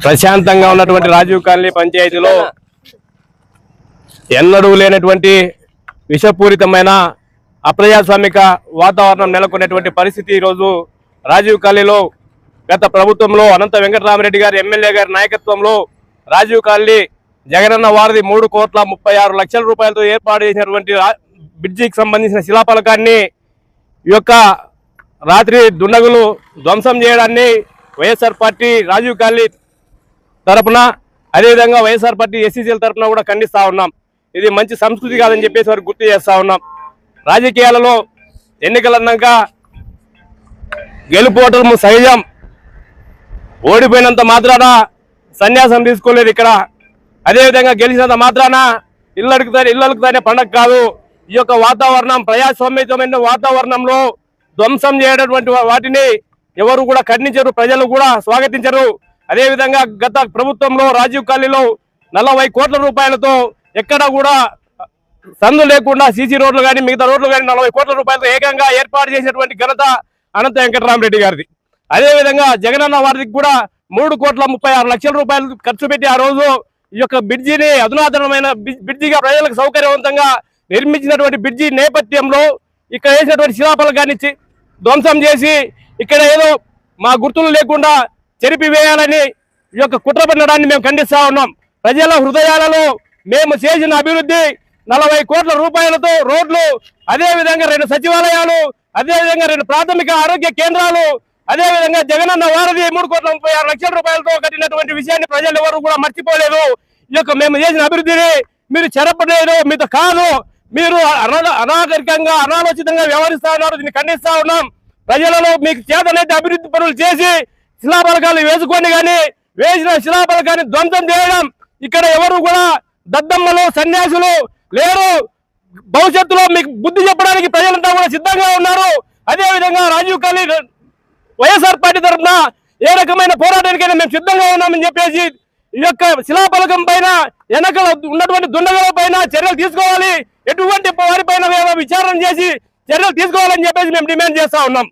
ప్రశాంతంగా ఉన్నటువంటి రాజీవ్ కాలనీ పంచాయతీలో ఎన్నడూ లేనటువంటి విషపూరితమైన అప్రజాస్వామిక వాతావరణం నెలకొన్నటువంటి పరిస్థితి ఈరోజు రాజీవ్ కాలనీలో గత ప్రభుత్వంలో అనంత వెంకటరామరెడ్డి గారి ఎమ్మెల్యే గారి నాయకత్వంలో రాజీవ్ కాలనీ జగనన్న వారిది 3,36,00,000 రూపాయలతో ఏర్పాటు చేసినటువంటి బ్రిడ్జికి సంబంధించిన శిలాఫలకాన్ని ఈ యొక్క రాత్రి దుండగులు ధ్వంసం చేయడాన్ని వైఎస్ఆర్ పార్టీ రాజీవ్ కాలనీ తరపున అదేవిధంగా వైఎస్ఆర్ పార్టీ ఎస్సీసీల తరపున కూడా ఖండిస్తా ఉన్నాం. ఇది మంచి సంస్కృతి కాదని చెప్పేసి వారికి గుర్తు చేస్తా ఉన్నాం. రాజకీయాలలో ఎన్నికలన్నాక గెలుపోవటము సహజం. ఓడిపోయినంత మాత్రాన సన్యాసం తీసుకోలేదు ఇక్కడ. అదేవిధంగా గెలిచినంత మాత్రాన ఇళ్ళడుకుతానే పండగ కాదు. ఈ యొక్క వాతావరణం ప్రజాస్వామ్యమైన వాతావరణంలో ధ్వంసం చేయనటువంటి వాటిని ఎవరు కూడా ఖండించరు, ప్రజలు కూడా స్వాగతించరు. అదేవిధంగా గత ప్రభుత్వంలో రాజీవ్ కాలనీలో 40 కోట్ల రూపాయలతో ఎక్కడ కూడా సందు లేకుండా సీసీ రోడ్లు కానీ మిగతా రోడ్లు కానీ 40 కోట్ల రూపాయలతో ఏకంగా ఏర్పాటు చేసినటువంటి ఘనత అనంత వెంకటరామరెడ్డి గారిది. అదేవిధంగా జగనన్న వారికి కూడా 3,36,00,000 రూపాయలు ఖర్చు పెట్టి ఆ రోజు ఈ యొక్క బ్రిడ్జిని అధునాతనమైన బ్రిడ్జిగా ప్రజలకు సౌకర్యవంతంగా నిర్మించినటువంటి బ్రిడ్జి నేపథ్యంలో ఇక్కడ వేసినటువంటి శిలాఫలకాన్ని ధ్వంసం చేసి ఇక్కడ ఏదో మా గుర్తులు లేకుండా చెరిపివేయాలని ఈ యొక్క కుట్ర పన్నడాన్ని మేము ఖండిస్తా ఉన్నాం. ప్రజల హృదయాలలో మేము చేసిన అభివృద్ధి 40 కోట్ల రూపాయలతో రోడ్లు, అదేవిధంగా 2 సచివాలయాలు, అదేవిధంగా 2 ప్రాథమిక ఆరోగ్య కేంద్రాలు, అదేవిధంగా జగనన్న వారిది 3,36,00,000 రూపాయలతో కట్టినటువంటి విషయాన్ని ప్రజలు ఎవరు కూడా మర్చిపోలేదు. ఈ యొక్క మేము చేసిన అభివృద్ధిని మీరు చెరపలేదు, మీతో కాదు, మీరు అనాగరికంగా అనాలోచితంగా వ్యవహరిస్తా ఉన్నారు. దీన్ని ఖండిస్తా ఉన్నాం. ప్రజలలో మీకు చేతనైతే అభివృద్ధి పనులు చేసి శిలాఫలకాలు వేసుకొని కానీ వేసిన శిలాఫలకాన్ని ధ్వంసం చేయడం. ఇక్కడ ఎవరు కూడా దద్దమ్మలు సన్యాసులు లేరు. భవిష్యత్తులో మీకు బుద్ధి చెప్పడానికి ప్రజలంతా కూడా సిద్ధంగా ఉన్నారు. అదేవిధంగా రాజీవ్ కాలనీ వైఎస్ఆర్ పార్టీ తరఫున ఏ రకమైన పోరాటానికైనా మేము సిద్ధంగా ఉన్నామని చెప్పేసి ఈ యొక్క శిలాఫలకం పైన వెనకల ఉన్నటువంటి దుండగుల పైన చర్యలు తీసుకోవాలి, ఎటువంటి వారిపైన విచారణ చేసి చర్యలు తీసుకోవాలని చెప్పేసి మేము డిమాండ్ చేస్తా ఉన్నాం.